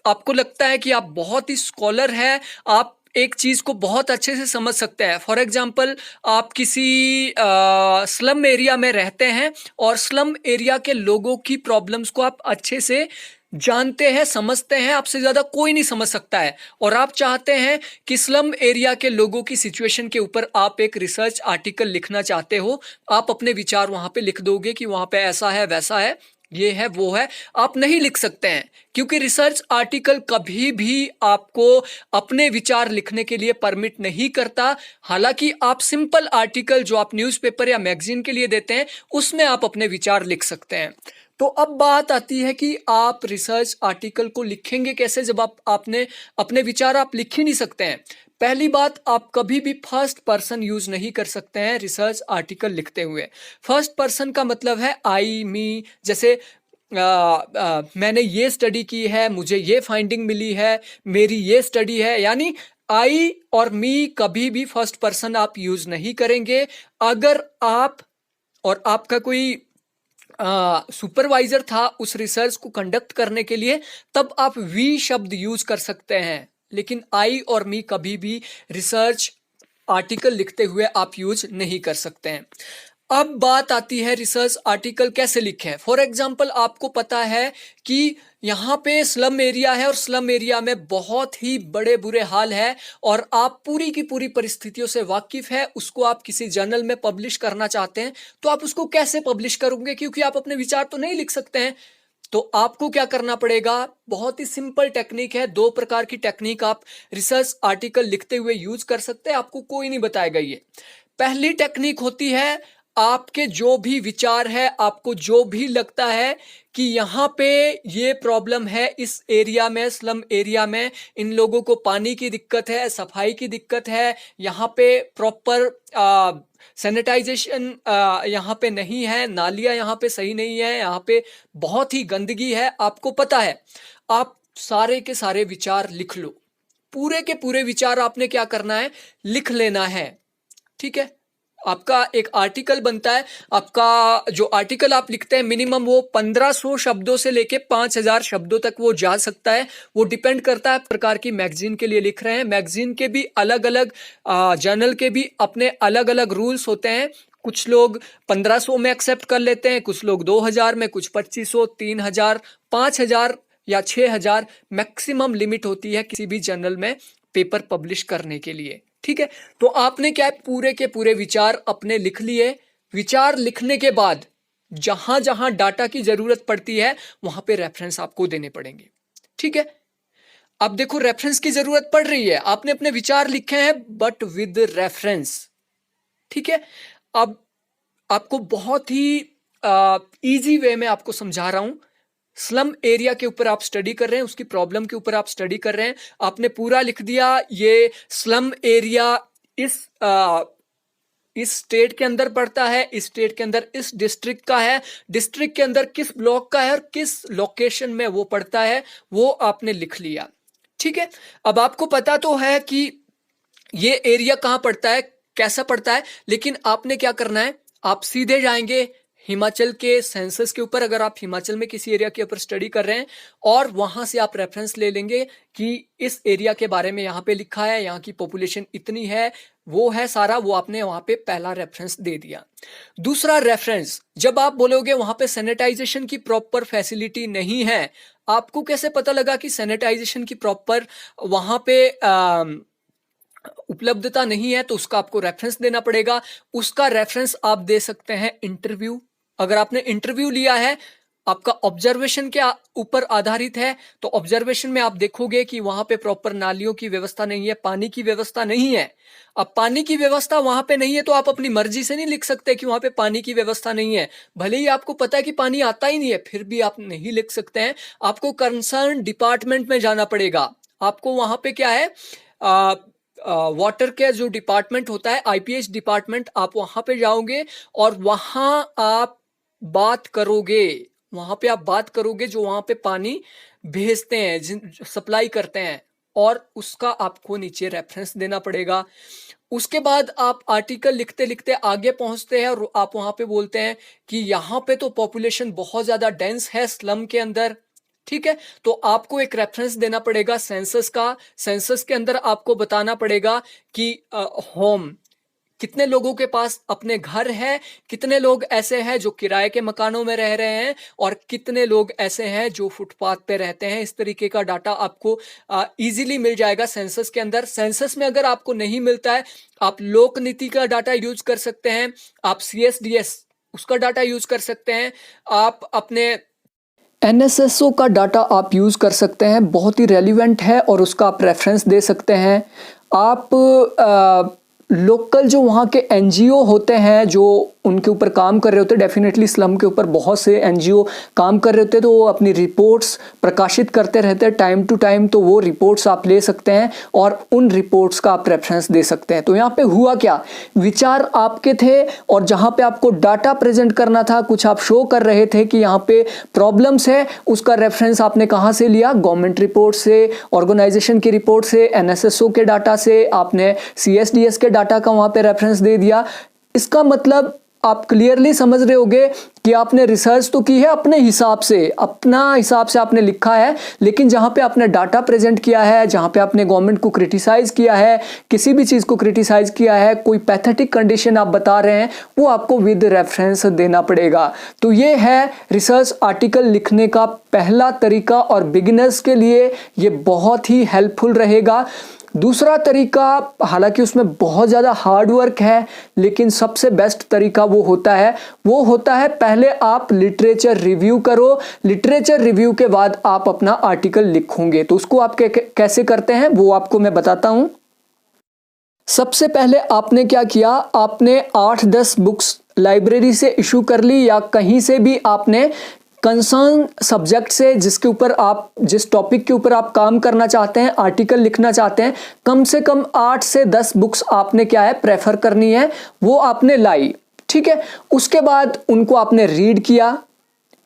आपको लगता है कि आप बहुत ही स्कॉलर हैं, आप एक चीज को बहुत अच्छे से समझ सकते हैं। फॉर एग्जाम्पल आप किसी स्लम एरिया में रहते हैं और स्लम एरिया के लोगों की प्रॉब्लम्स को आप अच्छे से जानते हैं, समझते हैं, आपसे ज्यादा कोई नहीं समझ सकता है और आप चाहते हैं कि स्लम एरिया के लोगों की सिचुएशन के ऊपर आप एक रिसर्च आर्टिकल लिखना चाहते हो। आप अपने विचार वहां पे लिख दोगे कि वहां पे ऐसा है, वैसा है, ये है, वो है। आप नहीं लिख सकते हैं क्योंकि रिसर्च आर्टिकल कभी भी आपको अपने विचार लिखने के लिए परमिट नहीं करता। हालांकि आप सिंपल आर्टिकल जो आप न्यूज़पेपर या मैगजीन के लिए देते हैं उसमें आप अपने विचार लिख सकते हैं। तो अब बात आती है कि आप रिसर्च आर्टिकल को लिखेंगे कैसे जब आपने अपने विचार आप लिख ही नहीं सकते हैं। पहली बात, आप कभी भी फर्स्ट पर्सन यूज नहीं कर सकते हैं रिसर्च आर्टिकल लिखते हुए। फर्स्ट पर्सन का मतलब है आई, मी। जैसे मैंने ये स्टडी की है, मुझे ये फाइंडिंग मिली है, मेरी ये स्टडी है, यानी आई और मी कभी भी फर्स्ट पर्सन आप यूज नहीं करेंगे। अगर आप और आपका कोई सुपरवाइजर था उस रिसर्च को कंडक्ट करने के लिए, तब आप वी शब्द यूज कर सकते हैं। लेकिन आई और मी कभी भी रिसर्च आर्टिकल लिखते हुए आप यूज नहीं कर सकते हैं। अब बात आती है रिसर्च आर्टिकल कैसे लिखें। फॉर एग्जाम्पल आपको पता है कि यहाँ पे स्लम एरिया है और स्लम एरिया में बहुत ही बड़े बुरे हाल है और आप पूरी की पूरी परिस्थितियों से वाकिफ है, उसको आप किसी जर्नल में पब्लिश करना चाहते हैं तो आप उसको कैसे पब्लिश करोगे, क्योंकि आप अपने विचार तो नहीं लिख सकते हैं। तो आपको क्या करना पड़ेगा, बहुत ही सिंपल टेक्निक है। दो प्रकार की टेक्निक आप रिसर्च आर्टिकल लिखते हुए यूज कर सकते हैं, आपको कोई नहीं बताएगा ये। पहली टेक्निक होती है, आपके जो भी विचार है, आपको जो भी लगता है कि यहाँ पे ये प्रॉब्लम है, इस एरिया में, स्लम एरिया में इन लोगों को पानी की दिक्कत है, सफाई की दिक्कत है, यहाँ पे प्रॉपर सैनिटाइजेशन यहाँ पे नहीं है, नालियाँ यहाँ पे सही नहीं है, यहाँ पे बहुत ही गंदगी है, आपको पता है। आप सारे के सारे विचार लिख लो, पूरे के पूरे विचार आपने क्या करना है, लिख लेना है। ठीक है, आपका एक आर्टिकल बनता है। आपका जो आर्टिकल आप लिखते हैं मिनिमम वो 1500 शब्दों से लेके 5000 शब्दों तक वो जा सकता है। वो डिपेंड करता है प्रकार की मैगजीन के लिए लिख रहे हैं। मैगजीन के भी अलग अलग, जर्नल के भी अपने अलग अलग रूल्स होते हैं। कुछ लोग 1500 में एक्सेप्ट कर लेते हैं, कुछ लोग 2000 में, कुछ 2500, 3000, 5000 या 6000 मैक्सिमम लिमिट होती है किसी भी जर्नल में पेपर पब्लिश करने के लिए। ठीक है, तो आपने क्या है, पूरे के पूरे विचार अपने लिख लिए। विचार लिखने के बाद जहां जहां डाटा की जरूरत पड़ती है वहां पे रेफरेंस आपको देने पड़ेंगे। ठीक है, अब देखो रेफरेंस की जरूरत पड़ रही है, आपने अपने विचार लिखे हैं बट विद रेफरेंस। ठीक है, अब आपको बहुत ही इजी वे में आपको समझा रहा हूं। स्लम एरिया के ऊपर आप स्टडी कर रहे हैं, उसकी प्रॉब्लम के ऊपर आप स्टडी कर रहे हैं, आपने पूरा लिख दिया ये स्लम एरिया इस स्टेट के अंदर पड़ता है, इस स्टेट के अंदर इस डिस्ट्रिक्ट का है, डिस्ट्रिक्ट के अंदर किस ब्लॉक का है और किस लोकेशन में वो पड़ता है, वो आपने लिख लिया। ठीक है, अब आपको पता तो है कि ये एरिया कहां पड़ता है, कैसा पड़ता है, लेकिन आपने क्या करना है, आप सीधे जाएंगे हिमाचल के सेंसस के ऊपर, अगर आप हिमाचल में किसी एरिया के ऊपर स्टडी कर रहे हैं और वहां से आप रेफरेंस ले लेंगे कि इस एरिया के बारे में यहाँ पे लिखा है, यहाँ की पॉपुलेशन इतनी है, वो है सारा, वो आपने वहां पे पहला रेफरेंस दे दिया। दूसरा रेफरेंस, जब आप बोलोगे वहां पे सैनिटाइजेशन की प्रॉपर फैसिलिटी नहीं है, आपको कैसे पता लगा कि सैनिटाइजेशन की प्रॉपर वहां पे उपलब्धता नहीं है, तो उसका आपको रेफरेंस देना पड़ेगा। उसका रेफरेंस आप दे सकते हैं इंटरव्यू। अगर आपने इंटरव्यू लिया है, आपका ऑब्जर्वेशन के ऊपर आधारित है, तो ऑब्जर्वेशन में आप देखोगे कि वहां पे प्रॉपर नालियों की व्यवस्था नहीं है, पानी की व्यवस्था नहीं है। अब पानी की व्यवस्था वहां पे नहीं है तो आप अपनी मर्जी से नहीं लिख सकते कि वहां पे पानी की व्यवस्था नहीं है। भले ही आपको पता है कि पानी आता ही नहीं है, फिर भी आप नहीं लिख सकते हैं। आपको कंसर्न डिपार्टमेंट में जाना पड़ेगा। आपको वहां पे क्या है, वाटर के जो डिपार्टमेंट होता है, आईपीएच डिपार्टमेंट, आप वहां पे जाओगे और वहां आप बात करोगे, वहां पे आप बात करोगे जो वहां पे पानी भेजते हैं, सप्लाई करते हैं, और उसका आपको नीचे रेफरेंस देना पड़ेगा। उसके बाद आप आर्टिकल लिखते लिखते आगे पहुंचते हैं और आप वहां पे बोलते हैं कि यहाँ पे तो पॉपुलेशन बहुत ज्यादा डेंस है स्लम के अंदर, ठीक है, तो आपको एक रेफरेंस देना पड़ेगा सेंसस का। सेंसस के अंदर आपको बताना पड़ेगा कि होम, कितने लोगों के पास अपने घर है, कितने लोग ऐसे हैं जो किराए के मकानों में रह रहे हैं, और कितने लोग ऐसे हैं जो फुटपाथ पे रहते हैं। इस तरीके का डाटा आपको इजीली मिल जाएगा सेंसस के अंदर। सेंसस में अगर आपको नहीं मिलता है, आप लोक नीति का डाटा यूज कर सकते हैं, आप CSDS उसका डाटा यूज कर सकते हैं, आप अपने NSSO का डाटा आप यूज कर सकते हैं, बहुत ही रेलिवेंट है और उसका आप रेफरेंस दे सकते हैं। आप लोकल जो वहाँ के NGO होते हैं जो उनके ऊपर काम कर रहे होते हैं, डेफिनेटली स्लम के ऊपर बहुत से NGO काम कर रहे होते हैं, तो वो अपनी रिपोर्ट्स प्रकाशित करते रहते हैं टाइम टू टाइम, तो वो रिपोर्ट्स आप ले सकते हैं और उन रिपोर्ट्स का आप रेफरेंस दे सकते हैं। तो यहाँ पे हुआ क्या, विचार आपके थे और जहाँ पे आपको डाटा प्रेजेंट करना था, कुछ आप शो कर रहे थे कि यहाँ पे प्रॉब्लम्स है, उसका रेफरेंस आपने कहाँ से लिया, गवर्नमेंट रिपोर्ट से, ऑर्गेनाइजेशन की रिपोर्ट से, NSSO के डाटा से, आपने CSDS के डाटा का वहाँ पे रेफरेंस दे दिया। इसका मतलब आप क्लियरली समझ रहे होगे कि आपने रिसर्च तो की है अपने हिसाब से, अपना हिसाब से आपने लिखा है, लेकिन जहां पे आपने डाटा प्रेजेंट किया है, जहां पे आपने गवर्नमेंट को क्रिटिसाइज किया है, किसी भी चीज को क्रिटिसाइज किया है, कोई पैथेटिक कंडीशन आप बता रहे हैं, वो आपको विद रेफरेंस देना पड़ेगा। तो ये है रिसर्च आर्टिकल लिखने का पहला तरीका और बिगिनर्स के लिए ये बहुत ही हेल्पफुल रहेगा। दूसरा तरीका, हालांकि उसमें बहुत ज़्यादा हार्ड वर्क है, लेकिन सबसे बेस्ट तरीका वो होता है पहले आप लिटरेचर रिव्यू करो, लिटरेचर रिव्यू के बाद आप अपना आर्टिकल लिखोगे। तो उसको आप कैसे करते हैं वो आपको मैं बताता हूं। सबसे पहले आपने क्या किया, आपने 8-10 बुक्स लाइब्रेरी से इशू कर ली या कहीं से भी आपने कंसर्न सब्जेक्ट से, जिसके ऊपर आप, जिस टॉपिक के ऊपर आप काम करना चाहते हैं, आर्टिकल लिखना चाहते हैं, कम से कम 8 से 10 बुक्स आपने क्या है प्रेफर करनी है, वो आपने लाई, ठीक है। उसके बाद उनको आपने रीड किया,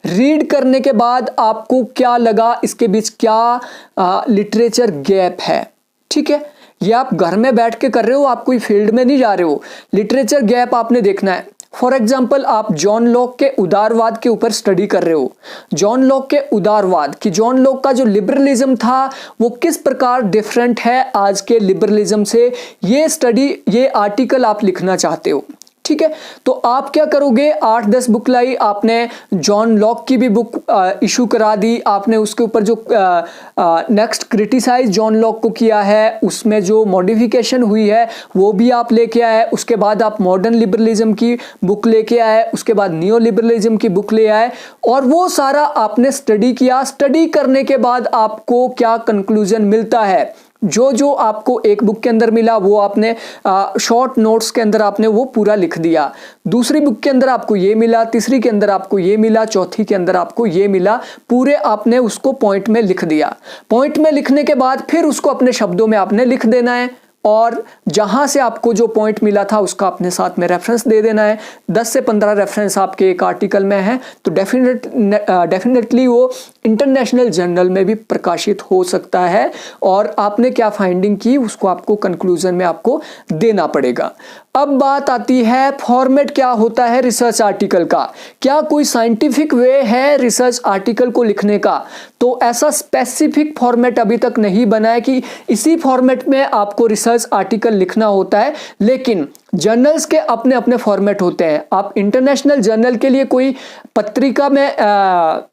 रीड करने के बाद आपको क्या लगा, इसके बीच क्या लिटरेचर गैप है, ठीक है। ये आप घर में बैठ के कर रहे हो, आप कोई फील्ड में नहीं जा रहे हो, लिटरेचर गैप आपने देखना है। फॉर एग्जाम्पल, आप जॉन लॉक के उदारवाद के ऊपर स्टडी कर रहे हो, जॉन लॉक के उदारवाद कि जॉन लॉक का जो लिबरलिज्म था वो किस प्रकार डिफरेंट है आज के लिबरलिज्म से, ये स्टडी, ये आर्टिकल आप लिखना चाहते हो, ठीक है। तो आप क्या करोगे, 8-10 बुक लाई, आपने जॉन लॉक की भी बुक इशू करा दी, आपने उसके ऊपर जो नेक्स्ट क्रिटिसाइज जॉन लॉक को किया है, उसमें जो मॉडिफिकेशन हुई है वो भी आप लेके आए, उसके बाद आप मॉडर्न लिबरलिज्म की बुक लेके आए, उसके बाद नियो लिबरलिज्म की बुक ले आए, और वो सारा आपने स्टडी किया। स्टडी करने के बाद आपको क्या कंक्लूजन मिलता है, जो आपको एक बुक के अंदर मिला वो आपने शॉर्ट नोट्स के अंदर आपने वो पूरा लिख दिया, दूसरी बुक के अंदर आपको ये मिला, तीसरी के अंदर आपको ये मिला, चौथी के अंदर आपको ये मिला, पूरे आपने उसको पॉइंट में लिख दिया। पॉइंट में लिखने के बाद फिर उसको अपने शब्दों में आपने लिख देना है, और जहां से आपको जो पॉइंट मिला था उसका अपने साथ में रेफरेंस दे देना है। 10 से 15 रेफरेंस आपके एक आर्टिकल में है, तो डेफिनेटली वो इंटरनेशनल जर्नल में भी प्रकाशित हो सकता है और आपने क्या फाइंडिंग की उसको आपको कंक्लूजन में आपको देना पड़ेगा। अब बात आती है फॉर्मेट क्या होता है रिसर्च आर्टिकल का। क्या कोई साइंटिफिक वे है रिसर्च आर्टिकल को लिखने का? तो ऐसा स्पेसिफिक फॉर्मेट अभी तक नहीं बना है कि इसी फॉर्मेट में आपको रिसर्च आर्टिकल लिखना होता है, लेकिन जर्नल्स के अपने अपने फॉर्मेट होते हैं। आप इंटरनेशनल जर्नल के लिए कोई पत्रिका में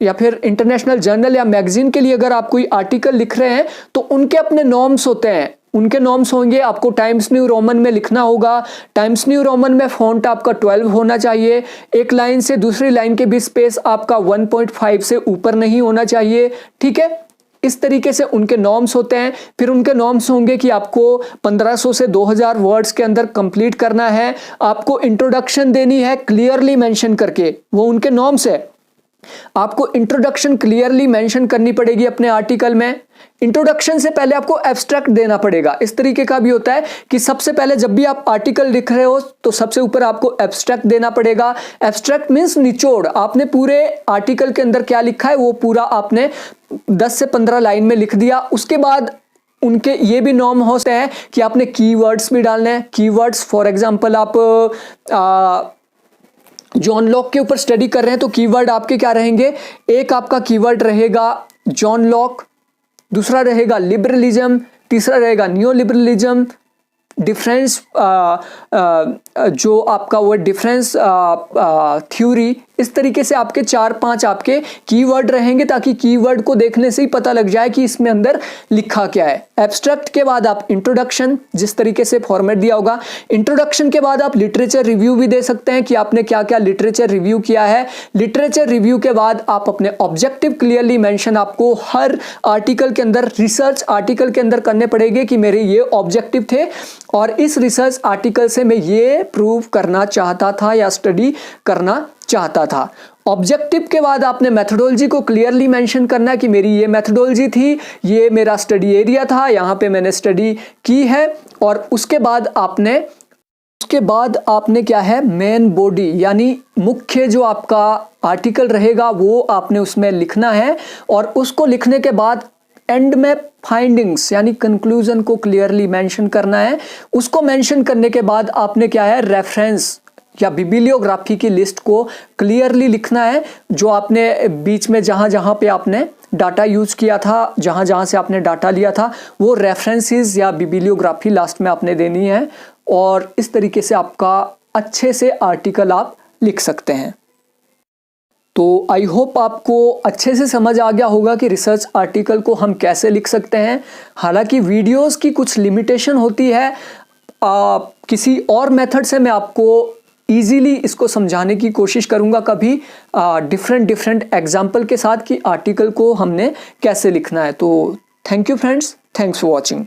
या फिर इंटरनेशनल जर्नल या मैगजीन के लिए अगर आप कोई आर्टिकल लिख रहे हैं तो उनके अपने नॉर्म्स होते हैं, उनके नॉर्म्स होंगे। आपको टाइम्स न्यू रोमन में लिखना होगा। टाइम्स न्यू रोमन में फॉन्ट आपका 12 होना चाहिए। एक लाइन से दूसरी लाइन के बीच स्पेस आपका 1.5 से ऊपर नहीं होना चाहिए, ठीक है। इस तरीके से उनके नॉर्म्स होते हैं। फिर उनके नॉर्म्स होंगे कि आपको 1500 से 2000 वर्ड्स के अंदर कंप्लीट करना है। आपको इंट्रोडक्शन देनी है क्लियरली मेंशन करके, वो उनके नॉर्म्स है। आपको इंट्रोडक्शन क्लियरली मेंशन करनी पड़ेगी अपने आर्टिकल में। इंट्रोडक्शन से पहले आपको एब्स्ट्रैक्ट देना पड़ेगा। इस तरीके का भी होता है कि सबसे पहले जब भी आप आर्टिकल लिख रहे हो तो सबसे ऊपर आपको एब्स्ट्रैक्ट देना पड़ेगा। एब्स्ट्रैक्ट मींस निचोड़। आपने पूरे आर्टिकल के अंदर क्या लिखा है वो पूरा आपने 10 से 15 लाइन में लिख दिया। उसके बाद उनके ये भी नॉर्म होते हैं कि आपने कीवर्ड्स भी डालने हैं। कीवर्ड्स फॉर एग्जांपल आप जॉन लॉक के ऊपर स्टडी कर रहे हैं तो कीवर्ड आपके क्या रहेंगे? एक आपका कीवर्ड रहेगा जॉन लॉक, दूसरा रहेगा लिबरलिज्म, तीसरा रहेगा न्यू लिबरलिज्म, डिफरेंस जो आपका वो डिफरेंस थ्योरी। इस तरीके से आपके 4-5 आपके कीवर्ड रहेंगे ताकि कीवर्ड को देखने से ही पता लग जाए कि इसमें अंदर लिखा क्या है। एब्स्ट्रैक्ट के बाद आप इंट्रोडक्शन, जिस तरीके से फॉर्मेट दिया होगा। इंट्रोडक्शन के बाद आप लिटरेचर रिव्यू भी दे सकते हैं कि आपने क्या क्या लिटरेचर रिव्यू किया है। लिटरेचर रिव्यू के बाद आप अपने ऑब्जेक्टिव क्लियरली मेंशन आपको हर आर्टिकल के अंदर, रिसर्च आर्टिकल के अंदर करने पड़ेंगे कि मेरे ये ऑब्जेक्टिव थे और इस रिसर्च आर्टिकल से मैं ये प्रूव करना चाहता था या स्टडी करना चाहता था। ऑब्जेक्टिव के बाद आपने मेथोडोलॉजी को क्लियरली मेंशन करना है कि मेरी ये मेथोडोलॉजी थी, ये मेरा स्टडी एरिया था, यहाँ पे मैंने स्टडी की है। और उसके बाद आपने क्या है, मेन बॉडी यानी मुख्य जो आपका आर्टिकल रहेगा वो आपने उसमें लिखना है। और उसको लिखने के बाद एंड में फाइंडिंग्स यानी कंक्लूजन को क्लियरली मेंशन करना है। उसको मेंशन करने के बाद आपने क्या है, रेफरेंस या बिबिलियोग्राफी की लिस्ट को क्लियरली लिखना है। जो आपने बीच में जहां जहां पे आपने डाटा यूज किया था, जहां जहां से आपने डाटा लिया था, वो रेफरेंसेस या बिबिलियोग्राफी लास्ट में आपने देनी है। और इस तरीके से आपका अच्छे से आर्टिकल आप लिख सकते हैं। तो आई होप आपको अच्छे से समझ आ गया होगा कि रिसर्च आर्टिकल को हम कैसे लिख सकते हैं। हालांकि वीडियोस की कुछ लिमिटेशन होती है, किसी और मेथड से मैं आपको इजीली इसको समझाने की कोशिश करूंगा कभी डिफरेंट एग्जाम्पल के साथ कि आर्टिकल को हमने कैसे लिखना है। तो thank you friends, thanks for watching.